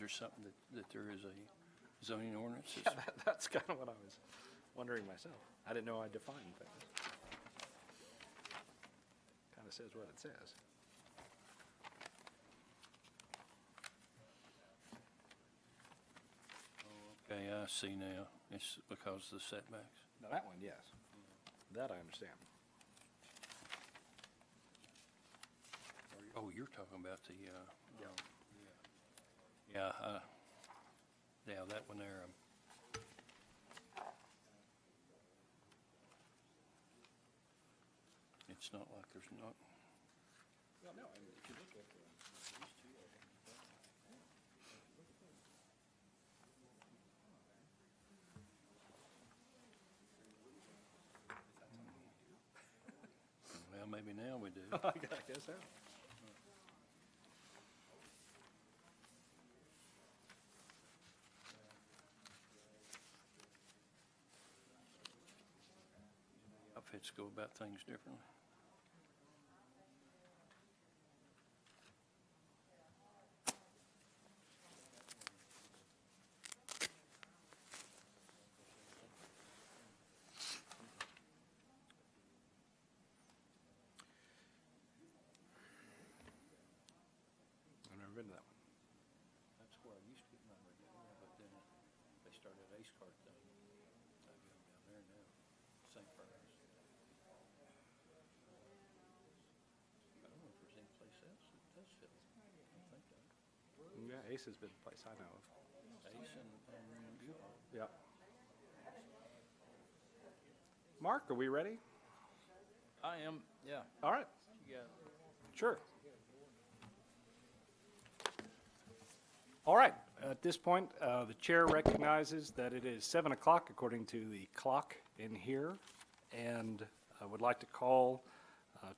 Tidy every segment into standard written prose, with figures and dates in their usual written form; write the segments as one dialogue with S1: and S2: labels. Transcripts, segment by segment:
S1: there something that there is a zoning ordinance?
S2: Yeah, that's kind of what I was wondering myself. I didn't know I defined things. Kind of says what it says.
S1: Okay, I see now. It's because of the setbacks.
S2: Now, that one, yes. That I understand.
S1: Oh, you're talking about the, yeah, yeah, that one there. It's not like there's not.
S2: Well, no, I mean, if you look at these two.
S1: Well, maybe now we do.
S2: I guess so.
S1: Outfits go about things differently.
S2: I've never been to that one.
S1: That's where I used to get my regular, but then they started Ace Card thing. I go down there now, same price. I don't know if there's any place else that does fit. I don't think so.
S2: Yeah, Ace has been the place I know of.
S1: Ace and
S2: Yeah. Mark, are we ready?
S3: I am, yeah.
S2: All right.
S3: You got
S2: Sure. All right. At this point, the chair recognizes that it is 7 o'clock according to the clock in here, and I would like to call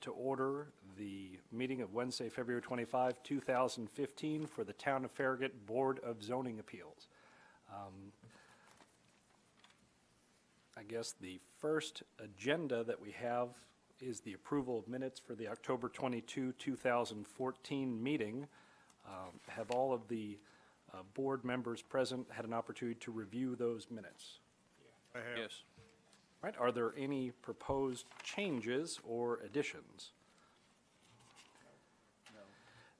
S2: to order the meeting of Wednesday, February 25, 2015 for the Town of Farragut Board of Zoning Appeals. I guess the first agenda that we have is the approval of minutes for the October 22, 2014 meeting. Have all of the board members present had an opportunity to review those minutes?
S4: I have.
S1: yes.
S2: Right, are there any proposed changes or additions?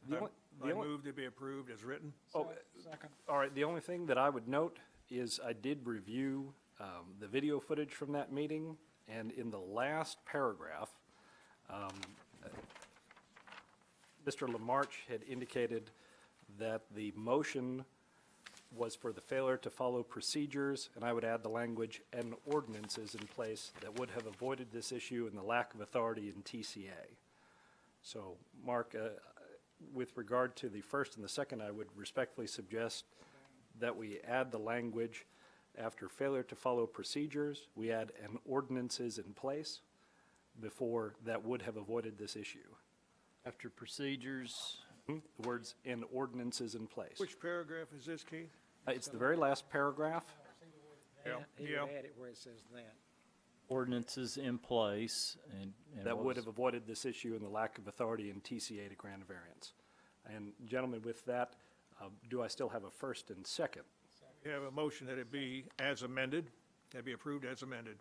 S2: The only- the
S4: I
S2: only-
S4: move to be approved as written.
S2: Oh, all right, the only thing that I would note is I did review the video footage from that meeting, and in the last paragraph, Mr. Lamarche had indicated that the motion was for the failure to follow procedures, and I would add the language, "and ordinances in place that would have avoided this issue and the lack of authority in TCA." So, Mark, with regard to the first and the second, I would respectfully suggest that we add the language, after failure to follow procedures, we add "and ordinances in place" before "that would have avoided this issue."
S3: after procedures.
S2: The words "and ordinances in place."
S4: Which paragraph is this, Keith?
S2: It's the very last paragraph.
S4: Yeah,
S5: He
S4: yeah.
S5: would add it where it says that.
S3: Ordinances in place and
S2: That
S3: what
S2: would
S3: was-
S2: have avoided this issue and the lack of authority in TCA to grant a variance. And gentlemen, with that, do I still have a first and second?
S4: We have a motion that it be as amended, that be approved as amended.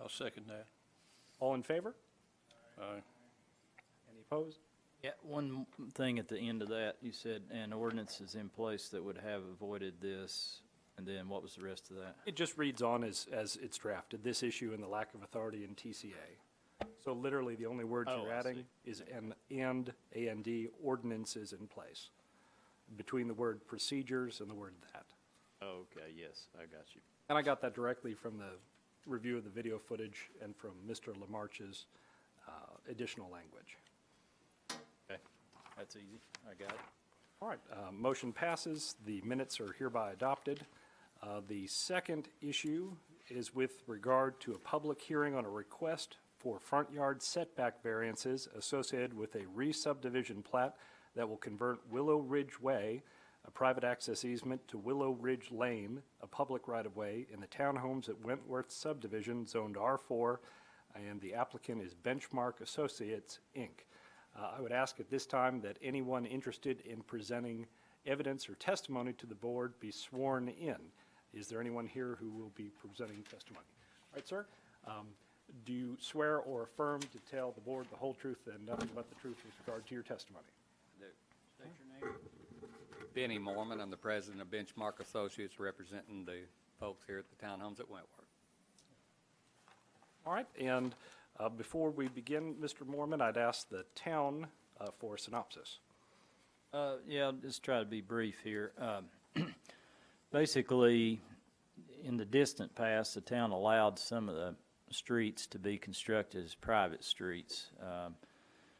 S1: I'll second that.
S2: All in favor?
S1: Aye.
S2: Any opposed?
S3: Yeah, one thing at the end of that, you said, and ordinances in place that would have avoided this, and then what was the rest of that?
S2: It just reads on as it's drafted, this issue and the lack of authority in TCA. So literally, the only words
S3: Oh,
S2: you're
S3: I
S2: adding is and, A-N-D, ordinances in place, between the word procedures and the word that.
S3: Oh, okay, yes, I got you.
S2: And I got that directly from the review of the video footage and from Mr. Lamarche's additional language.
S3: Okay, that's easy, I got it.
S2: All right, motion passes. The minutes are hereby adopted. The second issue is with regard to a public hearing on a request for front yard setback variances associated with a re-subdivision plat that will convert Willow Ridge Way, a private access easement, to Willow Ridge Lane, a public right-of-way in the townhomes at Wentworth subdivision zoned R4, and the applicant is Benchmark Associates, Inc. I would ask at this time that anyone interested in presenting evidence or testimony to the board be sworn in. Is there anyone here who will be presenting testimony? All right, sir. Do you swear or affirm to tell the board the whole truth and nothing but the truth with regard to your testimony?
S1: State your name. Benny Mormon. I'm the president of Benchmark Associates, representing the folks here at the townhomes at Wentworth.
S2: All right, and before we begin, Mr. Mormon, I'd ask the town for a synopsis.
S3: Yeah, I'll just try to be brief here. Basically, in the distant past, the town allowed some of the streets to be constructed as private streets.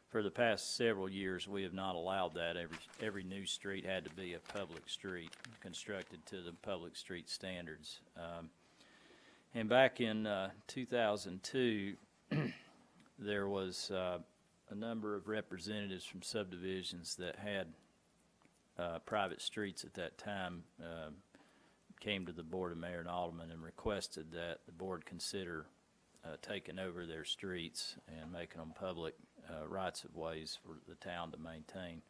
S3: For the past several years, we have not allowed that. Every new street had to be a public street, constructed to the public street standards. And back in 2002, there was a number of representatives from subdivisions that had private streets at that time came to the Board of Mayor and Aldermen and requested that the board consider taking over their streets and making them public rights-of-ways for the town to maintain.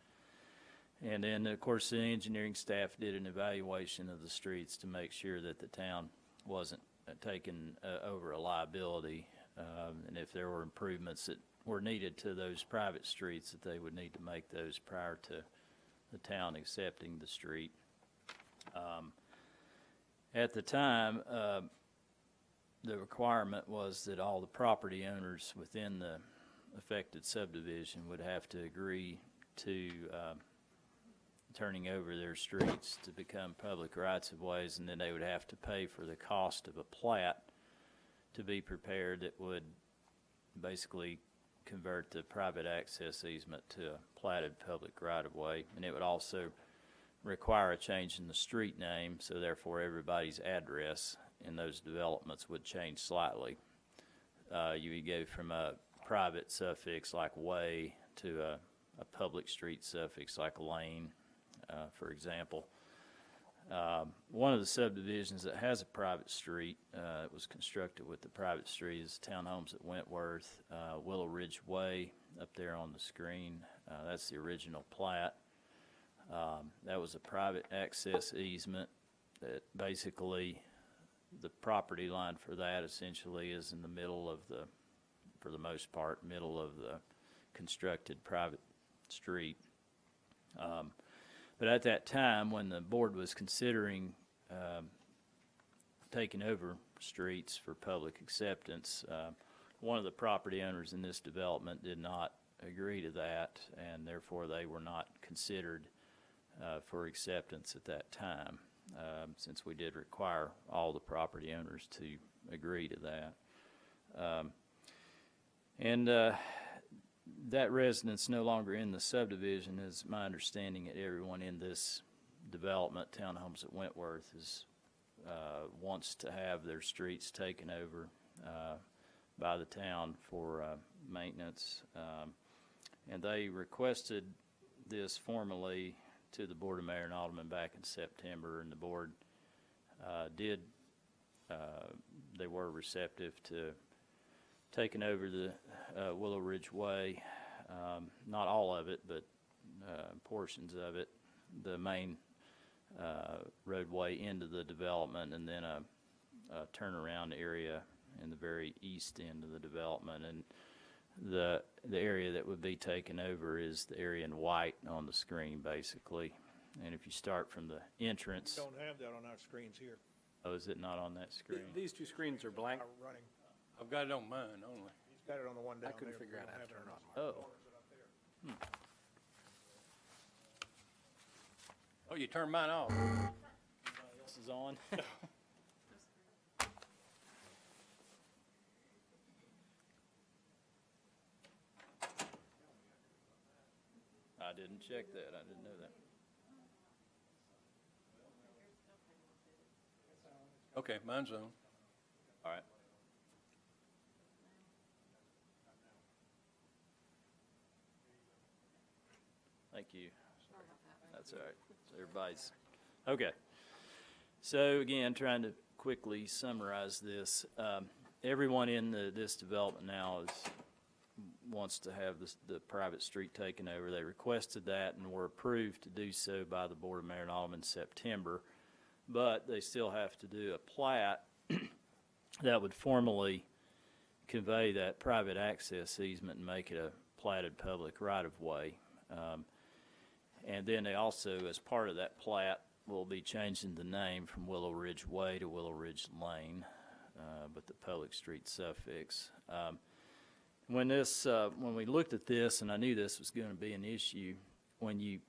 S3: And then, of course, the engineering staff did an evaluation of the streets to make sure that the town wasn't taking over a liability, and if there were improvements that were needed to those private streets, that they would need to make those prior to the town accepting the street. At the time, the requirement was that all the property owners within the affected subdivision would have to agree to turning over their streets to become public rights-of-ways, and then they would have to pay for the cost of a plat to be prepared that would basically convert the private access easement to a platted public right-of-way, and it would also require a change in the street name, so therefore everybody's address in those developments would change slightly. You would go from a private suffix like way to a public street suffix like lane, for example. One of the subdivisions that has a private street, it was constructed with the private street, is Townhomes at Wentworth, Willow Ridge Way up there on the screen. That's the original plat. That was a private access easement that basically the property line for that essentially is in the middle of the, for the most part, middle of the constructed private street. But at that time, when the board was considering taking over streets for public acceptance, one of the property owners in this development did not agree to that, and therefore they were not considered for acceptance at that time, since we did require all the property owners to agree to that. That residence no longer in the subdivision, is my understanding that everyone in this development, Townhomes at Wentworth, is wants to have their streets taken over by the town for maintenance. And they requested this formally to the Board of Mayor and Aldermen back in September, and the board they were receptive to taking over the Willow Ridge Way, not all of it, but portions of it, the main roadway into the development, and then a turnaround area in the very east end of the development. And the area that would be taken over is the area in white on the screen, basically. And if you start from the entrance,
S4: We don't have that on our screens here.
S3: oh, is it not on that screen?
S2: These two screens are blank.
S4: Are running.
S1: I've got it on mine only.
S4: He's got it on the one down
S2: I couldn't
S4: there.
S2: figure
S4: We
S2: out
S4: don't
S2: how
S4: have
S2: to
S4: it
S2: turn
S4: on
S2: on
S4: ours.
S2: mine.
S1: Oh, you turned mine off.
S3: This is on. I didn't check that. I didn't know that.
S1: Okay, mine's on.
S3: All right. Thank you. That's all right. So everybody's, okay. So again, trying to quickly summarize this. Everyone in this development now is wants to have the private street taken over. They requested that and were approved to do so by the Board of Mayor and Aldermen in September, but they still have to do a plat that would formally convey that private access easement and make it a platted public right-of-way. And then they also, as part of that plat, will be changing the name from Willow Ridge Way to Willow Ridge Lane, with the public street suffix. When we looked at this, and I knew this was going to be an issue, when you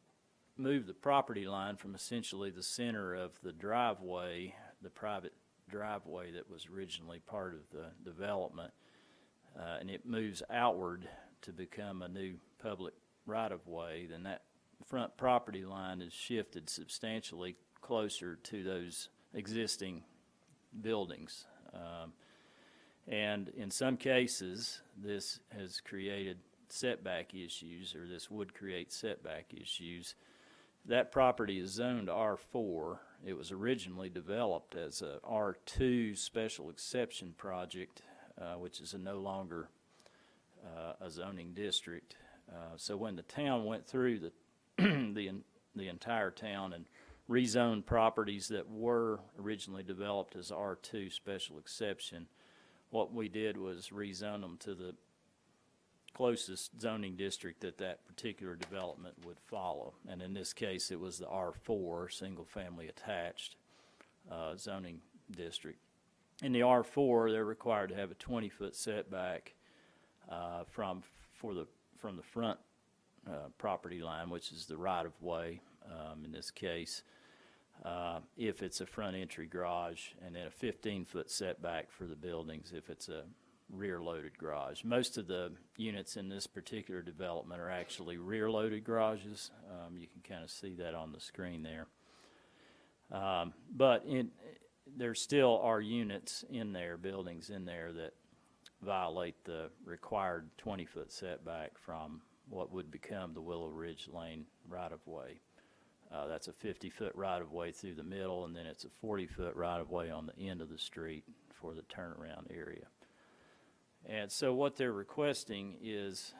S3: move the property line from essentially the center of the driveway, the private driveway that was originally part of the development, and it moves outward to become a new public right-of-way, then that front property line is shifted substantially closer to those existing buildings. And in some cases, this has created setback issues, or this would create setback issues. That property is zoned R4. It was originally developed as a R2 special exception project, which is no longer a zoning district. So when the town went through the entire town and rezoned properties that were originally developed as R2 special exception, what we did was rezone them to the closest zoning district that that particular development would follow. And in this case, it was the R4, single-family attached zoning district. In the R4, they're required to have a 20-foot setback from the front property line, which is the right-of-way in this case, if it's a front entry garage, and then a 15-foot setback for the buildings if it's a rear-loaded garage. Most of the units in this particular development are actually rear-loaded garages. You can kind of see that on the screen there. But there still are units in there, buildings in there, that violate the required 20-foot setback from what would become the Willow Ridge Lane right-of-way. That's a 50-foot right-of-way through the middle, and then it's a 40-foot right-of-way on the end of the street for the turnaround area. And so what they're requesting is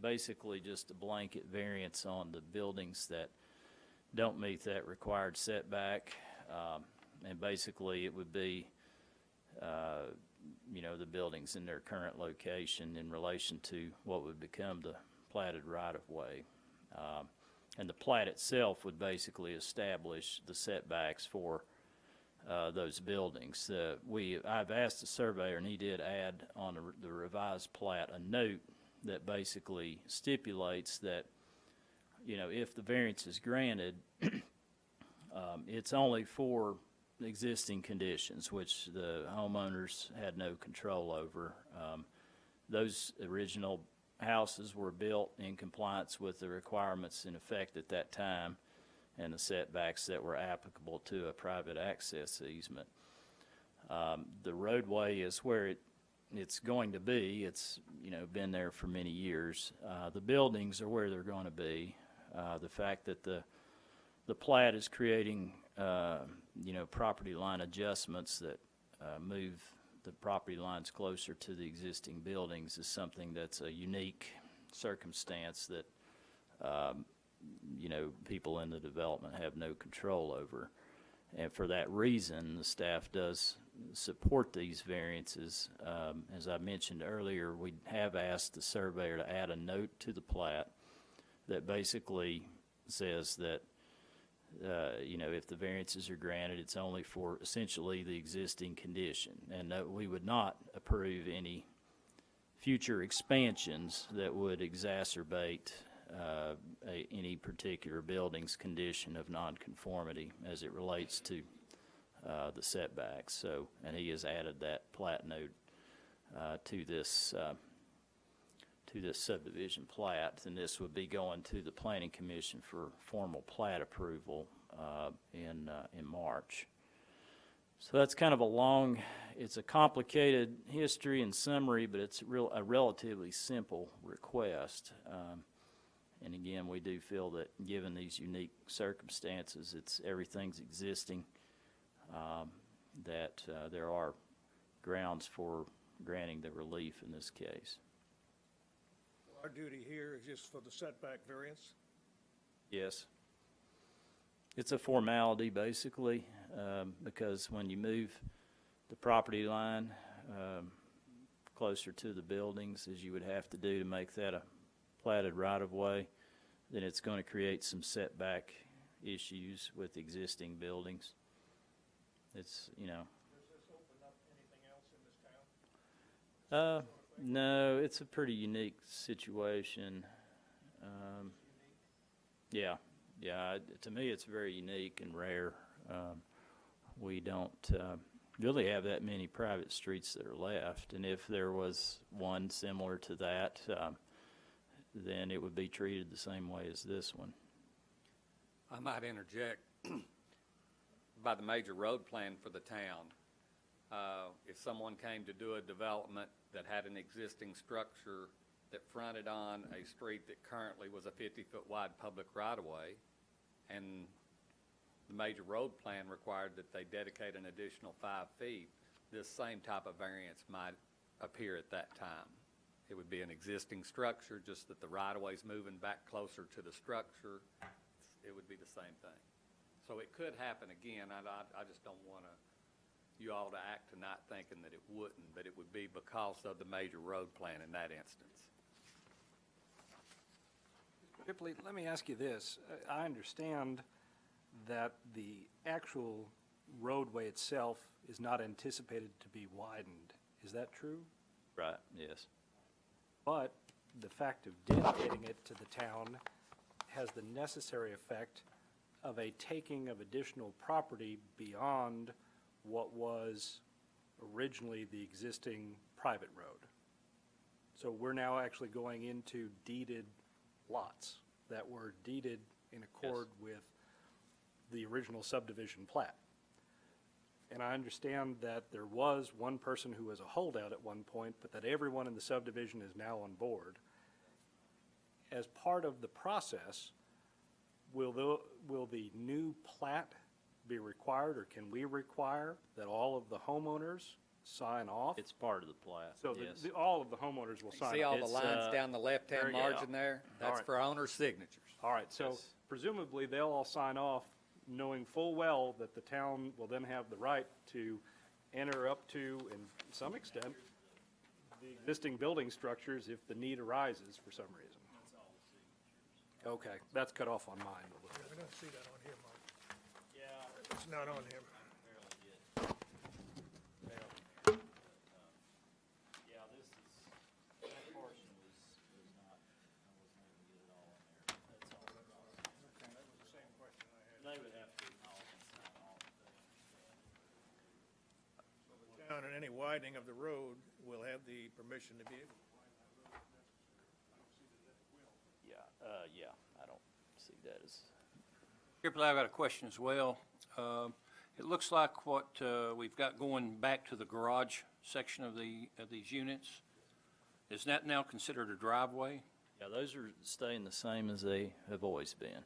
S3: basically just a blanket variance on the buildings that don't meet that required setback. And basically it would be, the buildings in their current location in relation to what would become the platted right-of-way. And the plat itself would basically establish the setbacks for those buildings. I've asked the surveyor, and he did add on the revised plat a note that basically stipulates that, if the variance is granted, it's only for existing conditions, which the homeowners had no control over. Those original houses were built in compliance with the requirements in effect at that time and the setbacks that were applicable to a private access easement. The roadway is where it's going to be. It's been there for many years. The buildings are where they're going to be. The fact that the plat is creating property line adjustments that move the property lines closer to the existing buildings is something that's a unique circumstance that people in the development have no control over. And for that reason, the staff does support these variances. As I mentioned earlier, we have asked the surveyor to add a note to the plat that basically says that if the variances are granted, it's only for essentially the existing condition, and that we would not approve any future expansions that would exacerbate any particular building's condition of nonconformity as it relates to the setbacks. So, and he has added that plat note to this subdivision plat, and this would be going to the Planning Commission for formal plat approval in March. So that's kind of it's a complicated history and summary, but it's a relatively simple request. And again, we do feel that given these unique circumstances, everything's existing, that there are grounds for granting the relief in this case.
S4: Our duty here is just for the setback variance.
S3: Yes. It's a formality, basically, because when you move the property line closer to the buildings, as you would have to do to make that a platted right-of-way, then it's going to create some setback issues with existing buildings. It's, you know.
S4: Does this open up anything else in this town?
S3: No, it's a pretty unique situation. Yeah, to me, it's very unique and rare. We don't really have that many private streets that are left, and if there was one similar to that, then it would be treated the same way as this one.
S5: I might interject. By the major road plan for the town, if someone came to do a development that had an existing structure that fronted on a street that currently was a 50-foot wide public right-of-way, and the major road plan required that they dedicate an additional 5 feet, this same type of variance might appear at that time. It would be an existing structure, just that the right-of-way's moving back closer to the structure. It would be the same thing. So it could happen again. I just don't want you all to act tonight thinking that it wouldn't, but it would be because of the major road plan in that instance.
S2: Ripley, let me ask you this. I understand that the actual roadway itself is not anticipated to be widened. Is that true?
S3: Right, yes.
S2: But the fact of dedicating it to the town has the necessary effect of a taking of additional property beyond what was originally the existing private road. So we're now actually going into deeded lots that were deeded in accord with the original subdivision plat. And I understand that there was one person who was a holdout at one point, but that everyone in the subdivision is now on board. As part of the process, will the new plat be required, or can we require that all of the homeowners sign off?
S3: It's part of the plat,
S2: So
S3: yes.
S2: all of the homeowners will sign
S5: See all
S2: off?
S5: the
S3: It's,
S5: lines down the left-hand
S2: there you go.
S5: margin there?
S2: All
S5: That's
S2: right.
S5: for owner signatures.
S2: All right, so
S3: Yes.
S2: presumably they'll all sign off, knowing full well that the town will then have the right to enter up to, in some extent, the existing building structures if the need arises for some reason. Okay, that's cut off on mine a little bit.
S4: I don't see that on here, Mark. Yeah. It's not on here.
S3: Yeah, this is, that portion was not, I wasn't able to get it all in there. That's all.
S4: Okay, that was the same question I had.
S3: They would have to acknowledge and sign off.
S4: So the town and any widening of the road will have the permission to be able to widen that road.
S3: Yeah, I don't see that as.
S1: Ripley, I've got a question as well. It looks like what we've got going back to the garage section of these units, is that now considered a driveway?
S3: Yeah, those are staying the same as they have always been.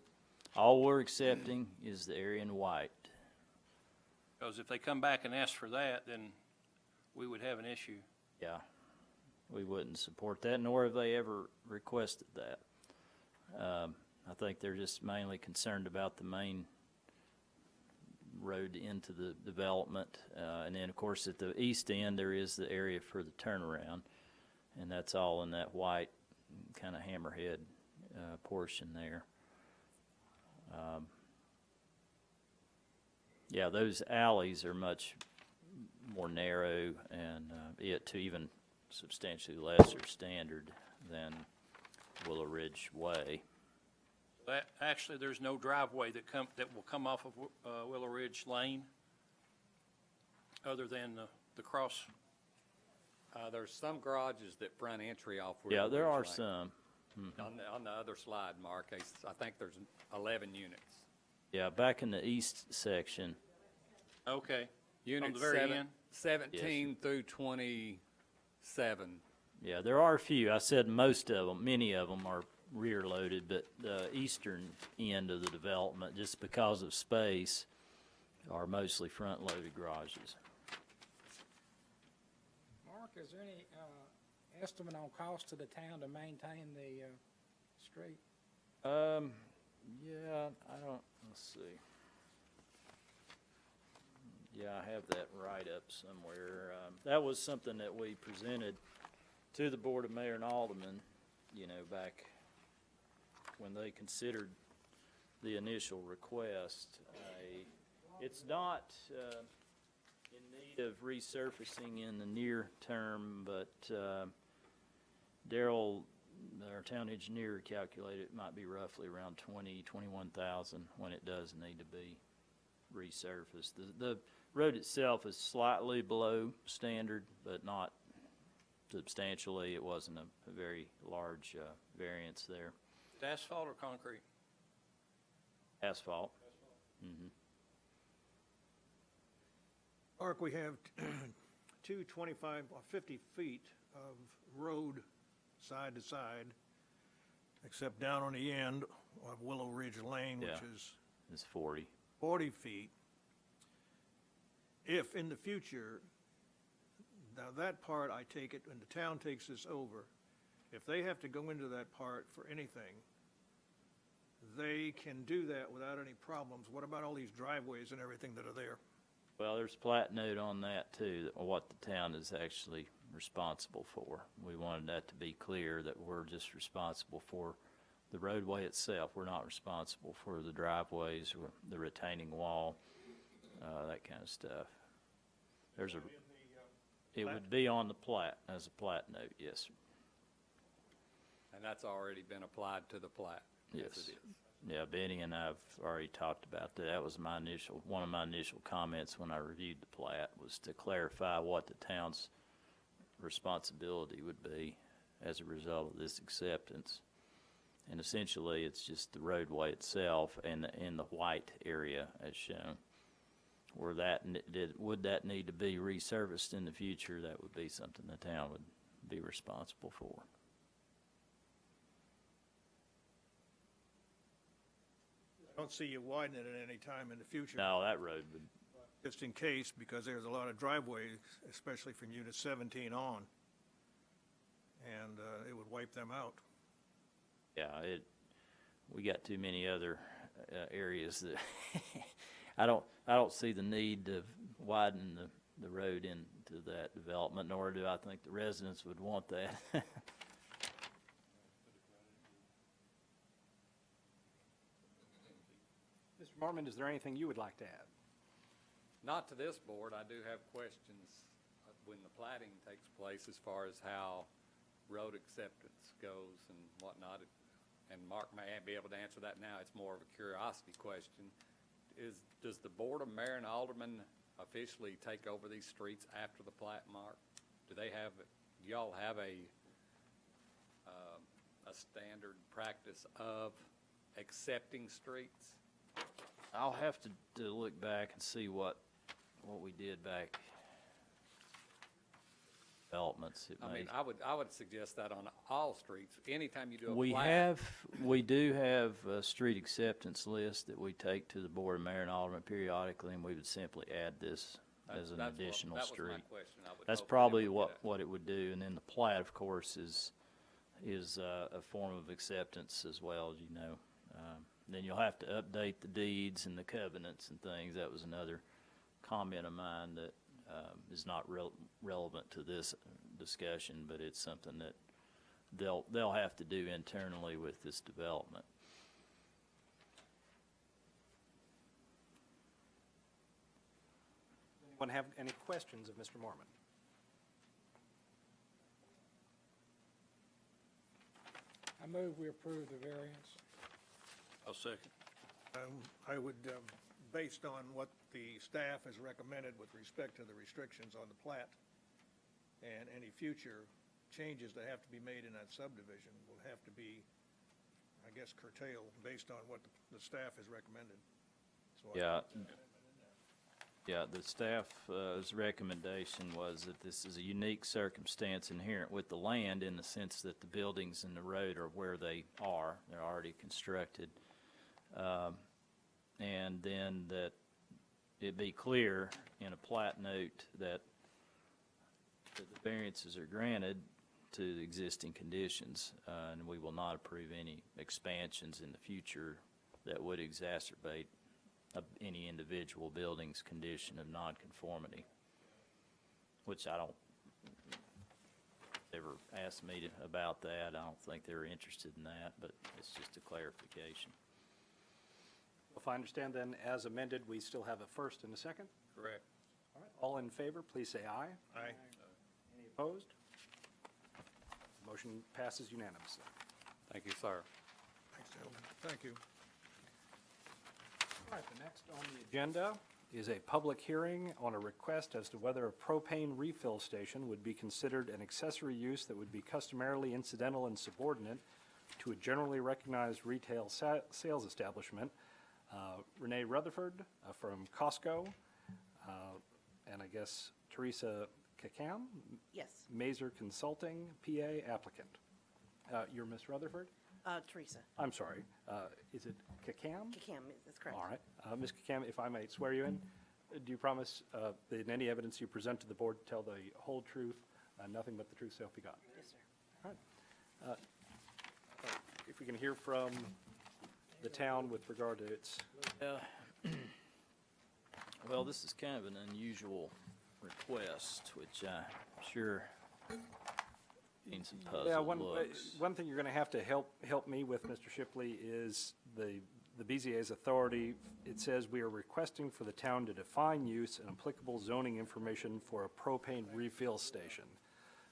S3: All we're accepting is the area in white.
S1: Because if they come back and ask for that, then we would have an issue.
S3: Yeah, we wouldn't support that, nor have they ever requested that. I think they're just mainly concerned about the main road into the development. And then, of course, at the east end, there is the area for the turnaround, and that's all in that white kind of hammerhead portion there. Yeah, those alleys are much more narrow and to even substantially lesser standard than Willow Ridge Way.
S1: Actually, there's no driveway that will come off of Willow Ridge Lane, other than the cross.
S5: There's some garages that front entry off.
S3: Yeah, there are
S5: Ridge Lane.
S3: some.
S5: On the other slide, Mark, I think there's 11 units.
S3: Yeah, back in the east section.
S1: Okay.
S5: Units
S1: the very end?
S5: 17 through 27.
S3: Yeah, there are a few. I said most of them, many of them are rear loaded, but the eastern end of the development, just because of space, are mostly front loaded garages.
S6: Mark, is there any estimate on cost to the town to maintain the street?
S3: Yeah, I don't, let's see. Yeah, I have that write-up somewhere. That was something that we presented to the Board of Mayor and Aldermen, you know, back when they considered the initial request. It's not in need of resurfacing in the near term, but Darrell, our town engineer, calculated it might be roughly around 21,000 when it does need to be resurfaced. The road itself is slightly below standard, but not substantially. It wasn't a very large variance there.
S1: Asphalt or concrete?
S3: Asphalt. Mm-hmm.
S4: Mark, we have 25 or 50 feet of road side to side, except down on the end of Willow Ridge Lane, which
S3: Yeah.
S4: is
S3: It's 40.
S4: 40 feet. If in the future, now that part, I take it, when the town takes this over, if they have to go into that part for anything, they can do that without any problems. What about all these driveways and everything that are there?
S3: Well, there's a plat note on that too, that what the town is actually responsible for. We wanted that to be clear, that we're just responsible for the roadway itself. We're not responsible for the driveways or the retaining wall, that kind of stuff. There's a, it would be on the plat, as a plat note, yes, sir.
S5: And that's already been applied to the plat? as
S3: Yes.
S5: it is.
S3: Yeah, Benny and I've already talked about that. That was one of my initial comments when I reviewed the plat, was to clarify what the town's responsibility would be as a result of this acceptance. And essentially, it's just the roadway itself and in the white area as shown. Where would that need to be resurfaced in the future, that would be something the town would be responsible for.
S4: I don't see you widening it any time in the future.
S3: No, that road would,
S4: Just in case, because there's a lot of driveways, especially from Unit 17 on, and it would wipe them out.
S3: yeah, we got too many other areas that I don't see the need to widen the road into that development, nor do I think the residents would want that.
S2: Mr. Mormon, is there anything you would like to add?
S5: Not to this board. I do have questions when the plating takes place as far as how road acceptance goes and whatnot. And Mark may be able to answer that now. It's more of a curiosity question. Does the Board of Mayor and Aldermen officially take over these streets after the plat, Mark? Do y'all have a standard practice of accepting streets?
S3: I'll have to look back and see what we did back. Developments.
S5: I mean, I would suggest that on all streets, anytime you do a
S3: We
S5: plat.
S3: we do have a street acceptance list that we take to the Board of Mayor and Aldermen periodically, and we would simply add this as an additional street.
S5: That was my question. I would
S3: That's
S5: hope that
S3: probably
S5: would
S3: what,
S5: get
S3: what it would do, and then the plat, of course, is a form of acceptance as well, as you know. Then you'll have to update the deeds and the covenants and things. That was another comment of mine that is not relevant to this discussion, but it's something that they'll have to do internally with this development.
S2: Anyone have any questions of Mr. Mormon?
S6: I move we approve the variance.
S1: I'll second.
S4: I would, based on what the staff has recommended with respect to the restrictions on the plat and any future changes that have to be made in that subdivision will have to be, I guess, curtailed based on what the staff has recommended. So I-
S3: Yeah, the staff's recommendation was that this is a unique circumstance inherent with the land in the sense that the buildings and the road are where they are. They're already constructed. And then that it be clear in a plat note that the variances are granted to the existing conditions, and we will not approve any expansions in the future that would exacerbate any individual building's condition of nonconformity, which I don't ever asked me about that. I don't think they're interested in that, but it's just a clarification.
S2: If I understand then, as amended, we still have a first and a second?
S1: Correct.
S2: All right, all in favor, please say aye.
S4: Aye.
S2: Any opposed? Motion passes unanimously.
S5: Thank you, sir.
S4: Thanks, gentlemen. Thank you.
S2: All right, the next on the agenda is a public hearing on a request as to whether a propane refill station would be considered an accessory use that would be customarily incidental and subordinate to a generally recognized retail sales establishment. Renee Rutherford from Costco, and I guess Teresa Kakam,
S7: Yes,
S2: Mazer Consulting, PA applicant. You're Miss Rutherford?
S7: Teresa.
S2: I'm sorry. Is it Kakam?
S7: Kakam, that's correct.
S2: All right. Ms. Kakam, if I may swear you in, do you promise that in any evidence you present to the board to tell the whole truth, nothing but the truth, so help you God?
S7: Yes, sir.
S2: All right. If we can hear from the town with regard to its,
S3: Well, this is kind of an unusual request, which I'm sure needs some puzzled looks.
S2: one thing you're going to have to help me with, Mr. Shipley, is the BZA's authority. It says we are requesting for the town to define use and applicable zoning information for a propane refill station.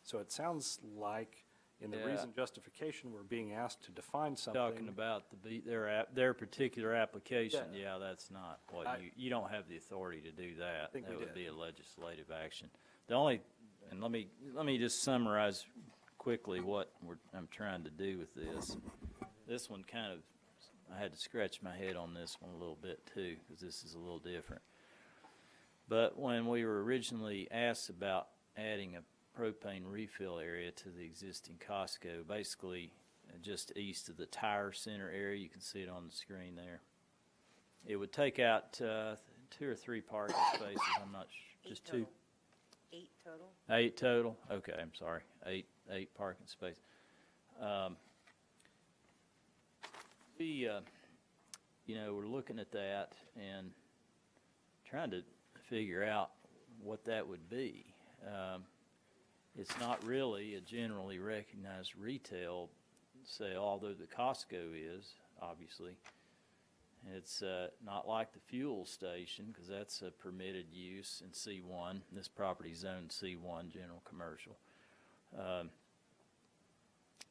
S2: So it sounds like in the
S3: Yeah.
S2: reason justification, we're being asked to define something.
S3: Talking about their particular application,
S2: Yeah.
S3: yeah, that's not what
S2: I-
S3: you don't have the authority to do that.
S2: think we
S3: That would
S2: did.
S3: be a legislative action. The only, and let me just summarize quickly what I'm trying to do with this. This one kind of, I had to scratch my head on this one a little bit too, because this is a little different. But when we were originally asked about adding a propane refill area to the existing Costco, basically just east of the tire center area, you can see it on the screen there. It would take out 2 or 3 parking spaces, I'm not just 2.
S7: 8 total?
S3: 8 total? Okay, I'm sorry. 8 parking spaces. We're looking at that and trying to figure out what that would be. It's not really a generally recognized retail sale, although the Costco is, obviously. It's not like the fuel station, because that's a permitted use in C1. This property's zoned C1, general commercial.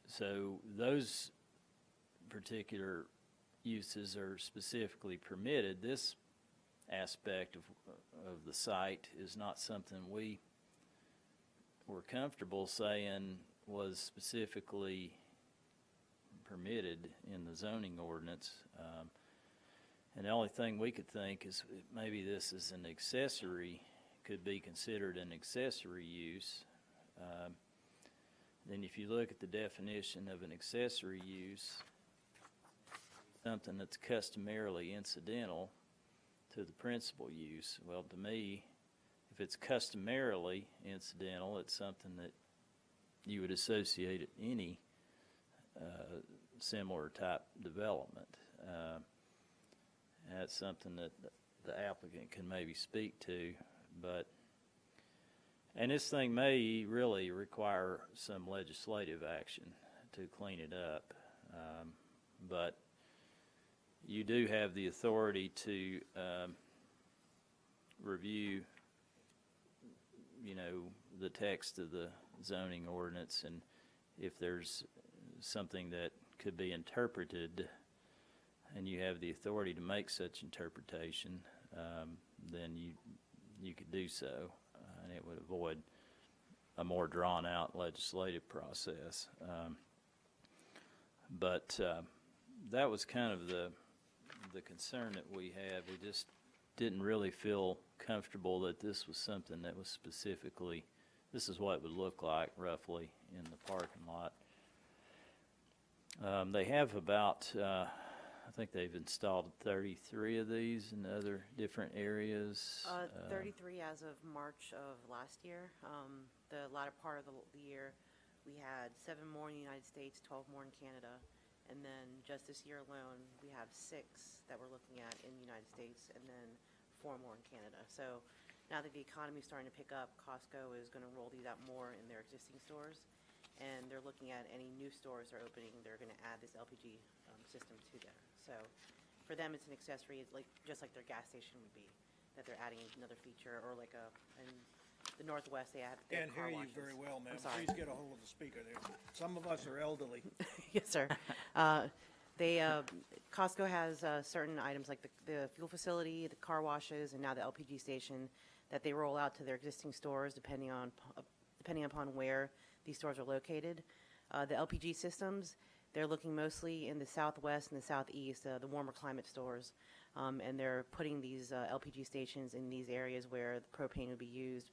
S3: So those particular uses are specifically permitted. This aspect of the site is not something we were comfortable saying was specifically permitted in the zoning ordinance. And the only thing we could think is maybe this is an accessory, could be considered an accessory use. Then if you look at the definition of an accessory use, something that's customarily incidental to the principal use. Well, to me, if it's customarily incidental, it's something that you would associate at any similar type development. That's something that the applicant can maybe speak to, and this thing may really require some legislative action to clean it up, but you do have the authority to review, the text of the zoning ordinance, and if there's something that could be interpreted and you have the authority to make such interpretation, then you could do so, and it would avoid a more drawn-out legislative process. But that was kind of the concern that we had. We just didn't really feel comfortable that this was something that was specifically, this is what it would look like roughly in the parking lot. They have about, I think they've installed 33 of these in other different areas.
S7: 33 as of March of last year. The latter part of the year,
S8: we had 7 more in the United States, 12 more in Canada, and then just this year alone, we have 6 that we're looking at in the United States, and then 4 more in Canada. So now that the economy is starting to pick up, Costco is going to roll these out more in their existing stores, and they're looking at any new stores they're opening, they're going to add this LPG system to there. So for them, it's an accessory, it's like, just like their gas station would be, that they're adding another feature, or like in the Northwest, they have
S4: Can't
S8: car
S4: hear you
S8: washes.
S4: very well, ma'am.
S8: I'm sorry.
S4: Please get a hold of the speaker there. Some of us are elderly.
S8: Yes, sir. Costco has certain items like the fuel facility, the car washes, and now the LPG station that they roll out to their existing stores depending upon where these stores are located. The LPG systems, they're looking mostly in the Southwest and the Southeast, the warmer climate stores, and they're putting these LPG stations in these areas where the propane would be used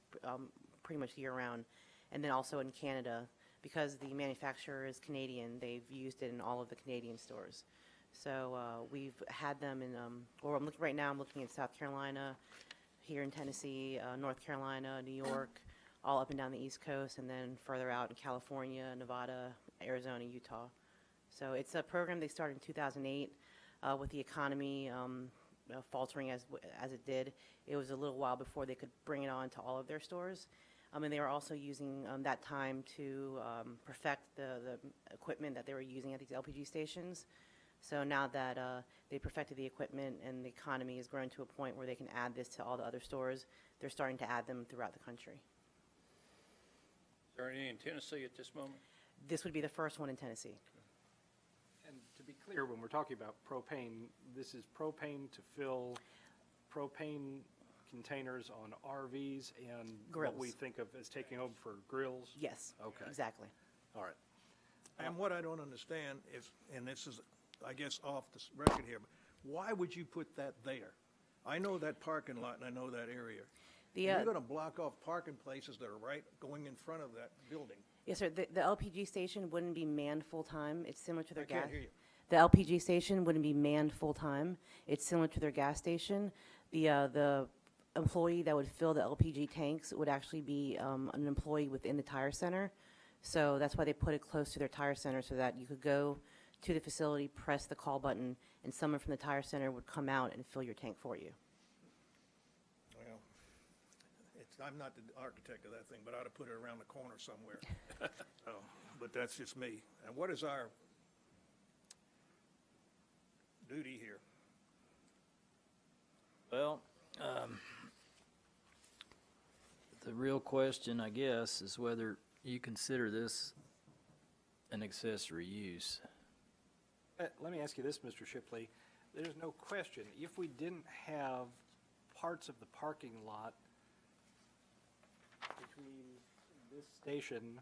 S8: pretty much year-round, and then also in Canada. Because the manufacturer is Canadian, they've used it in all of the Canadian stores. So we've had them in, right now I'm looking at South Carolina, here in Tennessee, North Carolina, New York, all up and down the East Coast, and then further out in California, Nevada, Arizona, Utah. So it's a program they started in 2008 with the economy faltering as it did. It was a little while before they could bring it on to all of their stores. And they were also using that time to perfect the equipment that they were using at these LPG stations. So now that they perfected the equipment and the economy has grown to a point where they can add this to all the other stores, they're starting to add them throughout the country.
S1: Is there any in Tennessee at this moment?
S8: This would be the first one in Tennessee.
S2: And to be clear, when we're talking about propane, this is propane to fill propane containers on RVs and what we
S8: Grills.
S2: think of as taking over for grills?
S8: Yes.
S2: Okay.
S8: Exactly.
S2: All right.
S4: And what I don't understand is, and this is, I guess, off the record here, but why would you put that there? I know that parking lot and I know that area. You're going to block off parking places that are right going in front of that building.
S8: Yes, sir. The LPG station wouldn't be manned full-time. It's similar to their
S4: I can't
S8: gas.
S4: hear you.
S8: The LPG station wouldn't be manned full-time. It's similar to their gas station. The employee that would fill the LPG tanks would actually be an employee within the tire center. So that's why they put it close to their tire center so that you could go to the facility, press the call button, and someone from the tire center would come out and fill your tank for you.
S4: Well, I'm not the architect of that thing, but I ought to put it around the corner somewhere. But that's just me. And what is our duty here?
S3: Well, the real question, I guess, is whether you consider this an accessory use.
S2: Let me ask you this, Mr. Shipley. There's no question, if we didn't have parts of the parking lot between this station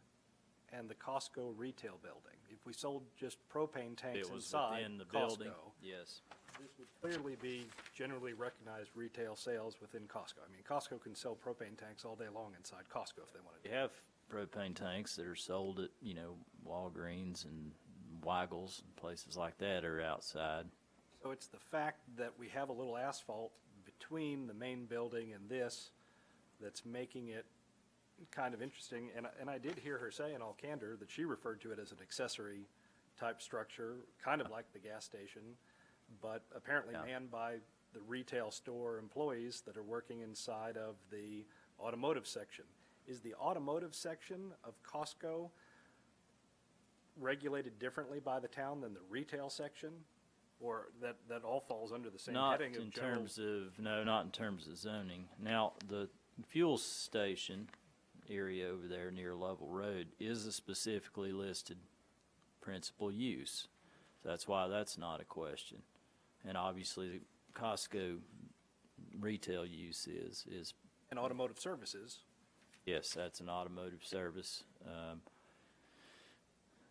S2: and the Costco retail building, if we sold just propane tanks
S3: It was
S2: inside
S3: within the
S2: Costco,
S3: building. Yes.
S2: this would clearly be generally recognized retail sales within Costco. I mean, Costco can sell propane tanks all day long inside Costco if they wanted to.
S3: You have propane tanks that are sold at, Walgreens and Weigel's and places like that are outside.
S2: So it's the fact that we have a little asphalt between the main building and this that's making it kind of interesting. And I did hear her say in all candor that she referred to it as an accessory type structure, kind of like the gas station, but apparently
S3: Yeah.
S2: manned by the retail store employees that are working inside of the automotive section. Is the automotive section of Costco regulated differently by the town than the retail section? Or that all falls under the same
S3: Not
S2: heading
S3: in
S2: of general?
S3: terms of, no, not in terms of zoning. Now, the fuel station area over there near Lovell Road is a specifically listed principal use. So that's why that's not a question. And obviously, the Costco retail use is,
S2: And automotive services.
S3: yes, that's an automotive service.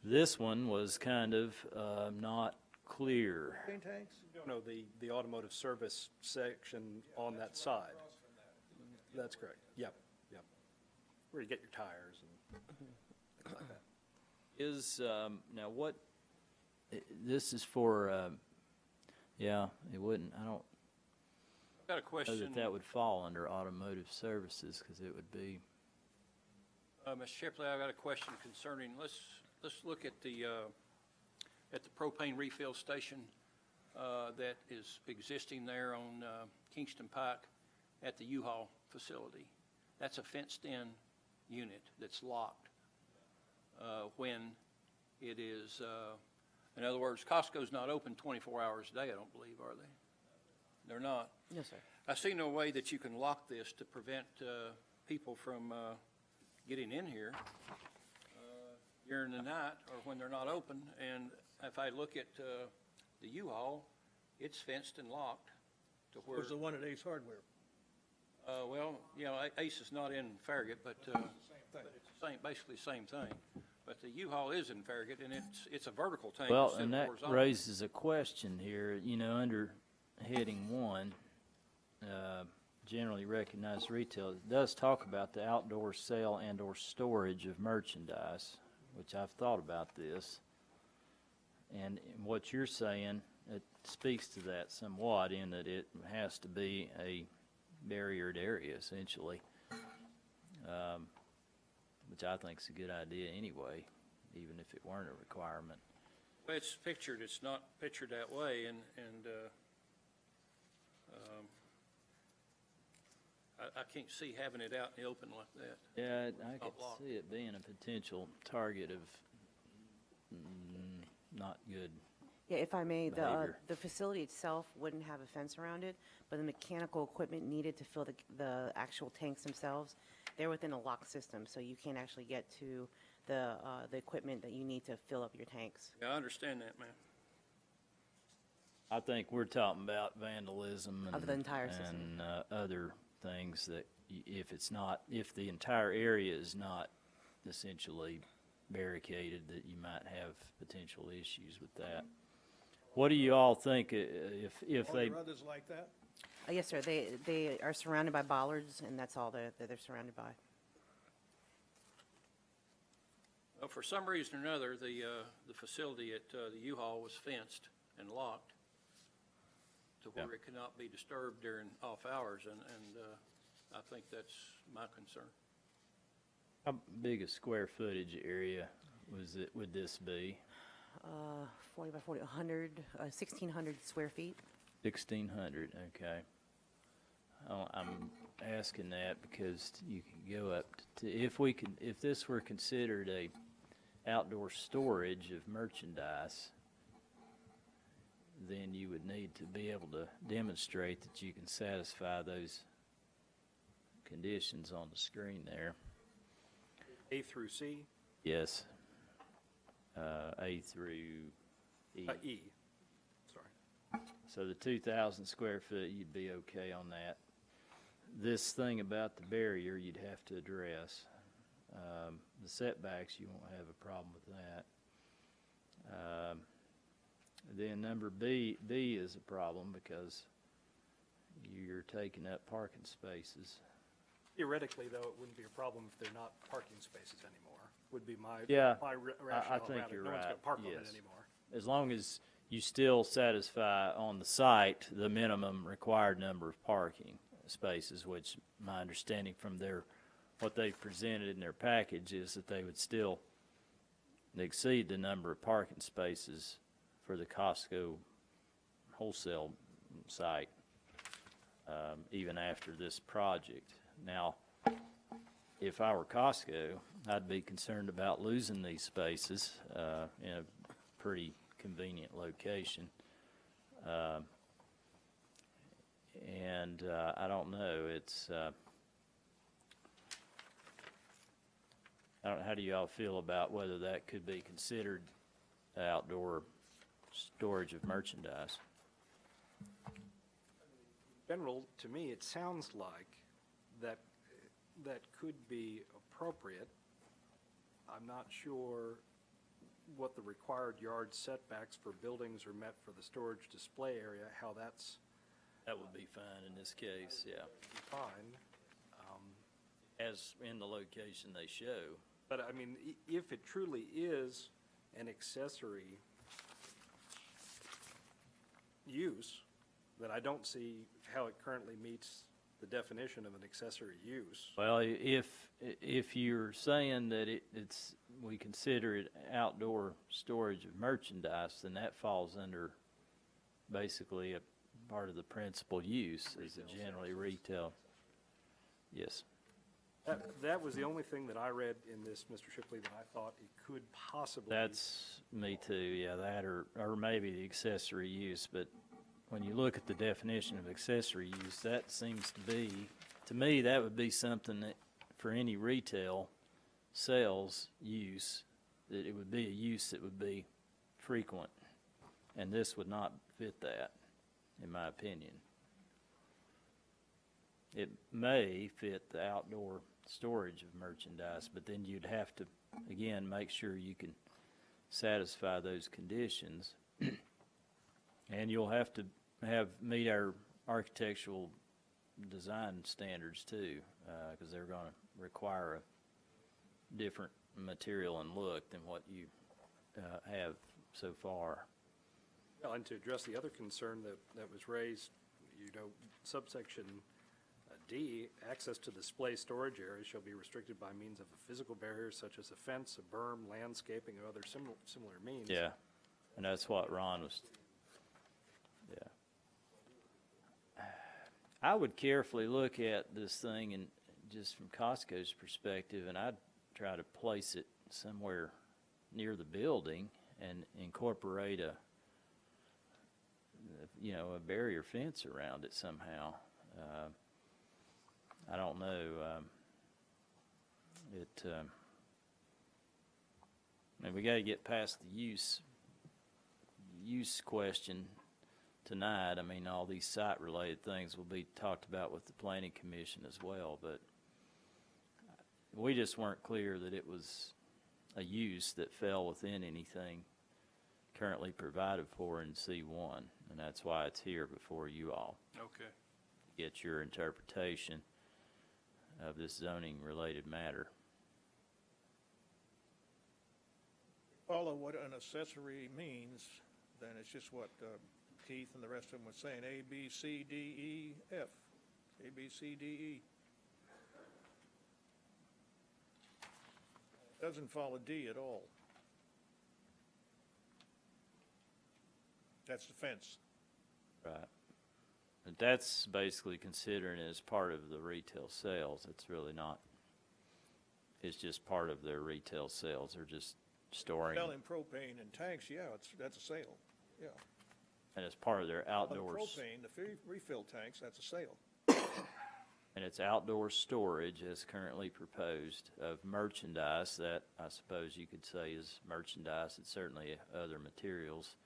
S3: This one was kind of not clear.
S4: Propane tanks?
S2: No, the automotive service section on that side. That's correct. Yep. Where you get your tires and things like that.
S3: Is, now what, this is for, yeah, it wouldn't, I don't
S1: I've got a
S3: know
S1: question.
S3: that would fall under automotive services, because it would be,
S1: Mr. Shipley, I got a question concerning, let's look at the propane refill station that is existing there on Kingston Pike at the U-Haul facility. That's a fenced-in unit that's locked when it is, in other words, Costco's not open 24 hours a day, I don't believe, are they? They're not.
S8: No, sir.
S1: I see no way that you can lock this to prevent people from getting in here during the night or when they're not open. And if I look at the U-Haul, it's fenced and locked to where,
S4: Was the one at Ace Hardware?
S1: well, you know, Ace is not in Farragut, but
S4: Same thing.
S1: it's the same, basically same thing. But the U-Haul is in Farragut, and it's a vertical tank
S3: Well,
S1: instead
S3: and
S1: of
S3: that
S1: horizontal.
S3: raises a question here, you know, under heading 1, generally recognized retail, it does talk about the outdoor sale and or storage of merchandise, which I've thought about this. And what you're saying, it speaks to that somewhat in that it has to be a barriered area essentially, which I think is a good idea anyway, even if it weren't a requirement.
S1: Well, it's pictured, it's not pictured that way, and I can't see having it out in the open like that.
S3: Yeah, I could
S1: locked.
S3: see it being a potential target of not good.
S8: Yeah, if I may,
S3: Behavior.
S8: the facility itself wouldn't have a fence around it, but the mechanical equipment needed to fill the actual tanks themselves, they're within a locked system, so you can't actually get to the equipment that you need to fill up your tanks.
S1: Yeah, I understand that, man.
S3: I think we're talking about vandalism and
S8: Of the entire system.
S3: and other things that if the entire area is not essentially barricaded, that you might have potential issues with that. What do you all think if
S4: Are
S3: they?
S4: there others like that?
S8: Yes, sir, they are surrounded by bollards, and that's all that they're surrounded by.
S1: Well, for some reason or another, the facility at the U-Haul was fenced and locked to where
S3: Yeah.
S1: it could not be disturbed during off hours, and I think that's my concern.
S3: How big a square footage area would this be?
S8: 40 by 40, 1,600 square feet.
S3: 1,600, okay. I'm asking that because you can go up to, if this were considered a outdoor storage of merchandise, then you would need to be able to demonstrate that you can satisfy those conditions on the screen there.
S2: A through C,
S3: Yes. A through E.
S2: E, sorry.
S3: So the 2,000 square foot, you'd be okay on that. This thing about the barrier, you'd have to address. The setbacks, you won't have a problem with that. Then number B is a problem because you're taking up parking spaces.
S2: Theoretically, though, it wouldn't be a problem if they're not parking spaces anymore, would be my
S3: Yeah,
S2: rationale
S3: I think
S2: around it.
S3: you're
S2: No one's
S3: right,
S2: gonna park on it
S3: yes.
S2: anymore.
S3: As long as you still satisfy on the site the minimum required number of parking spaces, which my understanding from what they've presented in their package is that they would still exceed the number of parking spaces for the Costco wholesale site, even after this project. Now, if I were Costco, I'd be concerned about losing these spaces in a pretty convenient location. And I don't know, how do you all feel about whether that could be considered outdoor storage of merchandise?
S2: In general, to me, it sounds like that could be appropriate. I'm not sure what the required yard setbacks for buildings are met for the storage display area, how that's
S3: That would be fine in this case, yeah,
S2: defined.
S3: as in the location they show.
S2: But I mean, if it truly is an accessory use, then I don't see how it currently meets the definition of an accessory use.
S3: Well, if you're saying that we consider it outdoor storage of merchandise, then that falls under basically a part of the principal use is a generally retail. Yes.
S2: That was the only thing that I read in this, Mr. Shipley, that I thought it could possibly.
S3: That's me too, yeah, that or maybe the accessory use, but when you look at the definition of accessory use, that seems to be, to me, that would be something that for any retail sales use, that it would be a use that would be frequent. And this would not fit that, in my opinion. It may fit the outdoor storage of merchandise, but then you'd have to, again, make sure you can satisfy those conditions. And you'll have to meet our architectural design standards too, because they're going to require a different material and look than what you have so far.
S2: Well, and to address the other concern that was raised, subsection D, access to display storage areas shall be restricted by means of a physical barrier such as a fence, a berm, landscaping, or other similar means.
S3: Yeah, and that's what Ron was, yeah. I would carefully look at this thing and just from Costco's perspective, and I'd try to place it somewhere near the building and incorporate a barrier fence around it somehow. I don't know. We got to get past the use question tonight. I mean, all these site-related things will be talked about with the Planning Commission as well, but we just weren't clear that it was a use that fell within anything currently provided for in C1, and that's why it's here before you all.
S1: Okay.
S3: Get your interpretation of this zoning-related matter.
S4: Follow what an accessory means, then it's just what Keith and the rest of them were saying, A, B, C, D, E, F. A, B, C, D, E. Doesn't follow D at all. That's the fence.
S3: Right. But that's basically considering it as part of the retail sales. It's really not. It's just part of their retail sales. They're just storing.
S4: Selling propane in tanks, yeah, that's a sale, yeah.
S3: And it's part of their
S4: The
S3: outdoors.
S4: propane, the refill tanks, that's a sale.
S3: And it's outdoor storage as currently proposed of merchandise that I suppose you could say is merchandise. It's certainly other materials.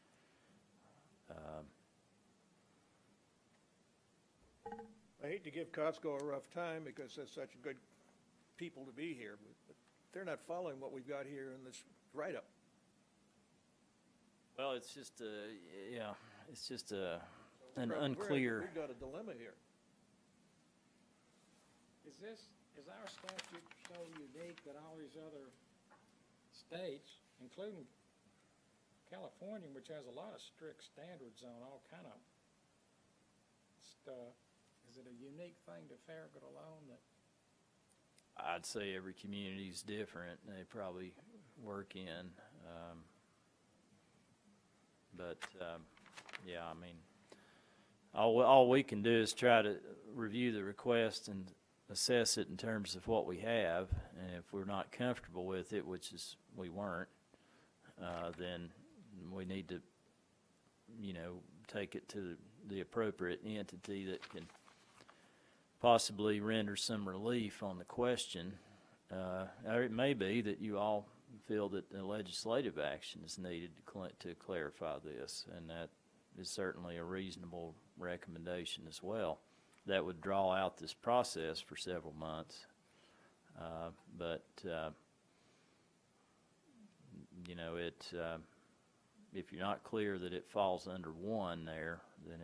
S4: I hate to give Costco a rough time because they're such a good people to be here, but they're not following what we've got here in this write-up.
S3: Well, it's just it's just an
S4: We've
S3: unclear.
S4: got a dilemma here.
S6: Is our statute so unique that all these other states, including California, which has a lot of strict standards on all kind of stuff, is it a unique thing to Farragut alone that?
S3: I'd say every community's different. They probably work in, but yeah, I mean, all we can do is try to review the request and assess it in terms of what we have, and if we're not comfortable with it, which is we weren't, then we need to, take it to the appropriate entity that can possibly render some relief on the question. Or it may be that you all feel that the legislative action is needed to clarify this, and that is certainly a reasonable recommendation as well. That would draw out this process for several months. But if you're not clear that it falls under one there, then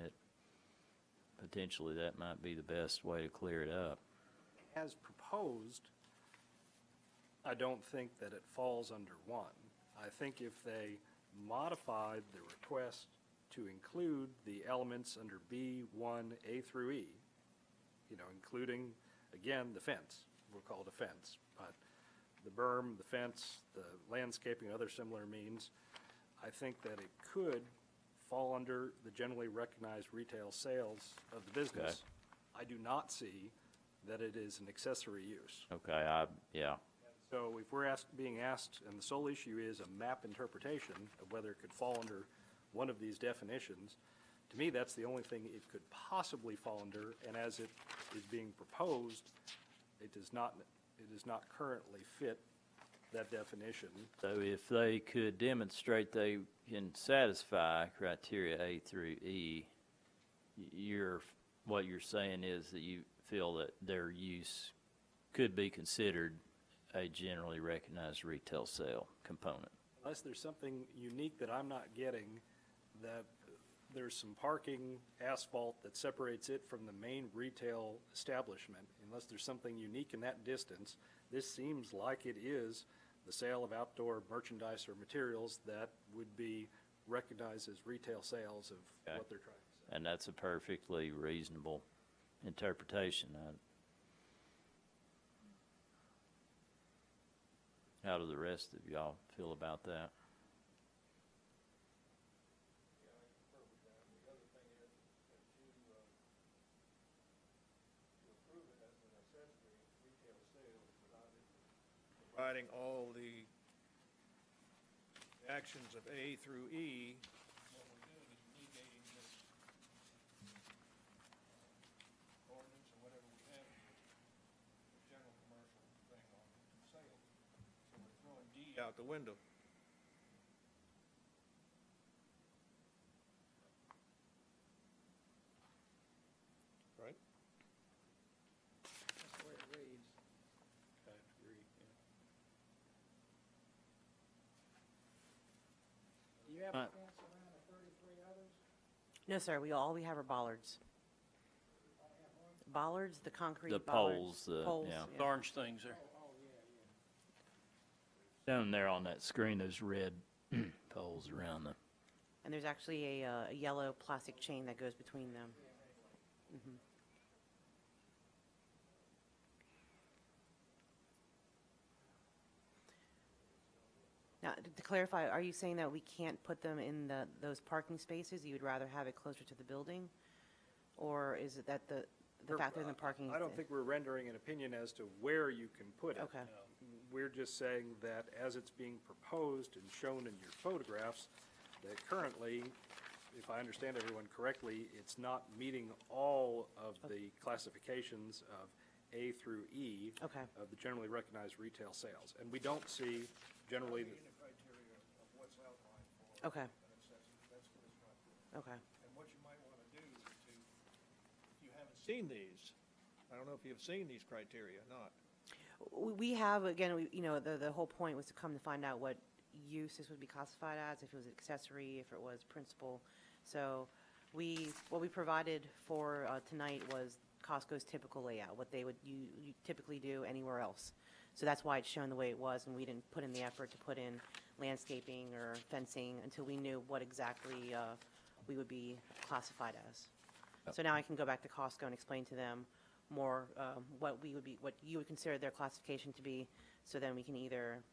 S3: potentially that might be the best way to clear it up.
S2: As proposed, I don't think that it falls under one. I think if they modified the request to include the elements under B1 A through E, including, again, the fence. We'll call it a fence, but the berm, the fence, the landscaping, other similar means, I think that it could fall under the generally recognized retail sales of the business. I do not see that it is an accessory use.
S3: Okay, yeah.
S2: So if we're being asked, and the sole issue is a map interpretation of whether it could fall under one of these definitions, to me, that's the only thing it could possibly fall under, and as it is being proposed, it does not currently fit that definition.
S3: So if they could demonstrate they can satisfy criteria A through E, what you're saying is that you feel that their use could be considered a generally recognized retail sale component.
S2: Unless there's something unique that I'm not getting, that there's some parking asphalt that separates it from the main retail establishment, unless there's something unique in that distance, this seems like it is the sale of outdoor merchandise or materials that would be recognized as retail sales of what they're trying to say.
S3: And that's a perfectly reasonable interpretation. How do the rest of y'all feel about that?
S4: Providing all the actions of A through E, what we're doing is negating this ordinance or whatever we have here, the general commercial thing on sale. So we're throwing D out the window. Right?
S6: That's the way it reads.
S2: I agree, yeah.
S6: Do you have a fence around the 33 others?
S8: No, sir, all we have are bollards. Bollards, the concrete
S3: The
S8: bollards.
S3: poles, yeah.
S1: The orange things there.
S3: Down there on that screen, those red poles around them.
S8: And there's actually a yellow plastic chain that goes between them. Mhm. Now, to clarify, are you saying that we can't put them in those parking spaces? You would rather have it closer to the building? Or is it that the fact they're in the parking?
S2: I don't think we're rendering an opinion as to where you can put it.
S8: Okay.
S2: We're just saying that as it's being proposed and shown in your photographs, that currently, if I understand everyone correctly, it's not meeting all of the classifications of A through E
S8: Okay.
S2: of the generally recognized retail sales. And we don't see generally,
S4: In the criteria of what's outlined for
S8: Okay,
S4: an accessory, that's what it's not doing.
S8: okay.
S4: And what you might want to do is to, if you haven't seen these, I don't know if you've seen these criteria or not.
S8: We have, again, the whole point was to come to find out what use this would be classified as, if it was accessory, if it was principal. So what we provided for tonight was Costco's typical layout, what they would you typically do anywhere else. So that's why it's shown the way it was, and we didn't put in the effort to put in landscaping or fencing until we knew what exactly we would be classified as. So now I can go back to Costco and explain to them more what you would consider their classification to be, so then we can either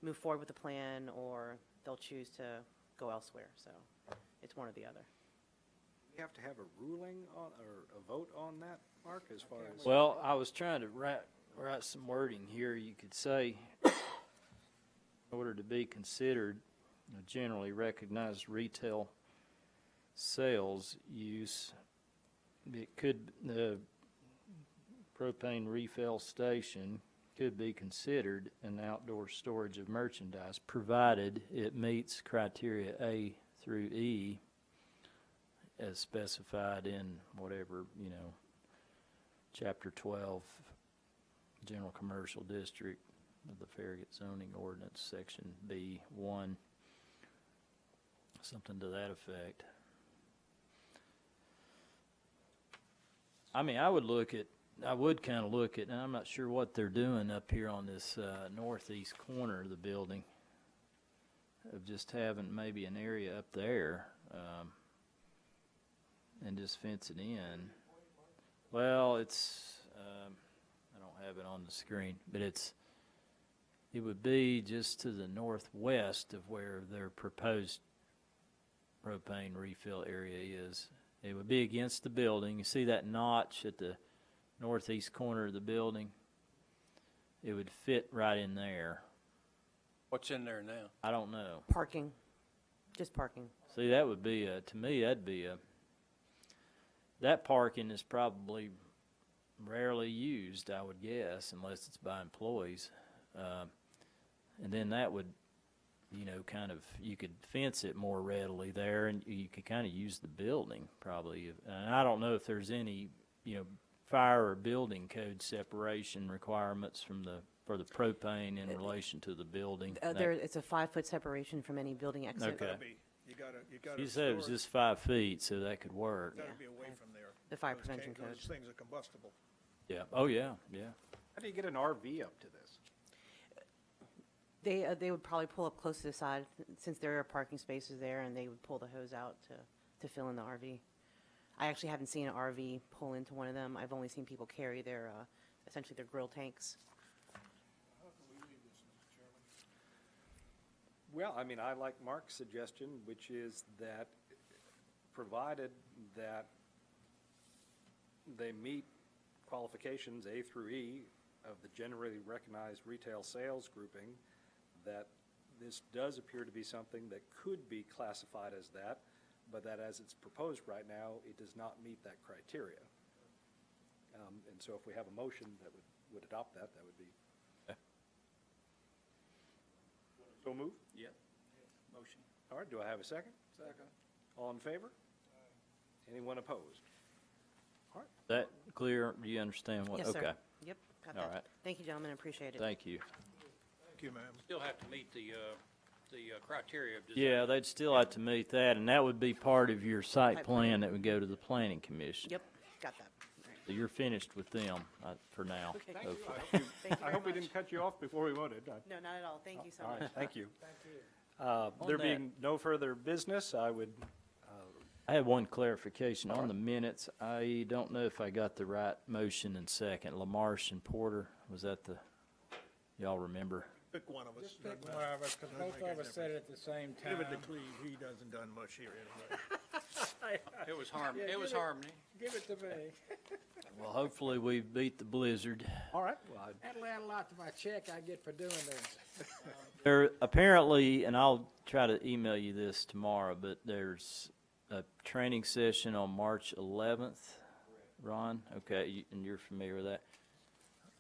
S8: move forward with the plan or they'll choose to go elsewhere. So it's one or the other.
S2: we have to have a ruling on, or a vote on that, Mark, as far as?
S3: Well, I was trying to write some wording here. You could say, in order to be considered a generally recognized retail sales use, the propane refill station could be considered an outdoor storage of merchandise, provided it meets criteria A through E as specified in whatever, Chapter 12, General Commercial District of the Farragut Zoning Ordinance, Section B1, something to that effect. I mean, I would kind of look at, and I'm not sure what they're doing up here on this northeast corner of the building, of just having maybe an area up there and just fence it in. Well, it's, I don't have it on the screen, but it would be just to the northwest of where their proposed propane refill area is. It would be against the building. You see that notch at the northeast corner of the building? It would fit right in there.
S1: What's in there now?
S3: I don't know.
S8: Parking, just parking.
S3: See, that would be to me, that'd be that parking is probably rarely used, I would guess, unless it's by employees. And then that would, kind of, you could fence it more readily there, and you could kind of use the building probably. And I don't know if there's any, fire or building code separation requirements for the propane in relation to the building.
S8: It's a 5-foot separation from any building exit.
S3: Okay.
S4: You gotta.
S3: You said it was
S4: store
S3: just 5 feet, so that could work.
S4: Gotta be away from there.
S8: The fire
S4: Those
S8: prevention
S4: can't-
S8: code.
S4: Those things are combustible.
S3: Yeah. Oh, yeah, yeah.
S2: How do you get an RV up to this?
S8: They would probably pull up close to the side, since there are parking spaces there, and they would pull the hose out to fill in the RV. I actually haven't seen an RV pull into one of them. I've only seen people carry their, essentially their grill tanks.
S2: Well, I mean, I like Mark's suggestion, which is that provided that they meet qualifications A through E of the generally recognized retail sales grouping, that this does appear to be something that could be classified as that, but that as it's proposed right now, it does not meet that criteria. And so if we have a motion that would adopt that, that would be. So move?
S1: Yep. Motion.
S2: All right, do I have a second? Second. All in favor? Anyone opposed? All right.
S3: That clear? Do you understand what?
S8: Yes, sir.
S3: Okay.
S8: Yep, got
S3: All
S8: that.
S3: right.
S8: Thank you, gentlemen, appreciate it.
S3: Thank you.
S4: Thank you, ma'am.
S1: Still have to meet the criteria of design.
S3: Yeah, they'd still have to meet that, and that would be part of your site
S8: Site
S3: plan
S8: plan.
S3: that would go to the planning commission.
S8: Yep, got that. All right.
S3: So you're finished with them for now.
S8: Okay.
S3: hopefully.
S8: Thank you
S2: I
S8: very
S2: hope we
S8: much.
S2: didn't cut you off before we voted.
S8: No, not at all. Thank you so
S2: All
S8: much.
S2: right, thank you.
S6: Thank you.
S2: There
S3: that-
S2: being no further business, I would,
S3: I have one clarification on the minutes. I don't know if I got the right motion and second. LaMarche and Porter, was that y'all remember?
S4: Pick one of us.
S6: Just pick
S4: Doesn't
S6: one
S4: matter.
S6: of us, because
S4: Doesn't
S6: both
S4: make
S6: of
S4: any
S6: us said it
S4: difference.
S6: at the same time.
S4: Give it to Cleve, he doesn't done much here anyway.
S1: It was harmony.
S6: Yeah,
S1: It was
S6: give it-
S1: harmony.
S6: Give it to me.
S3: Well, hopefully we've beat the blizzard.
S2: all right, well,
S6: That'll add a lot to my check I get for doing this.
S3: There apparently, and I'll try to email you this tomorrow, but there's a training session on March 11th. Ron, okay, and you're familiar with that.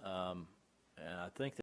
S3: And I think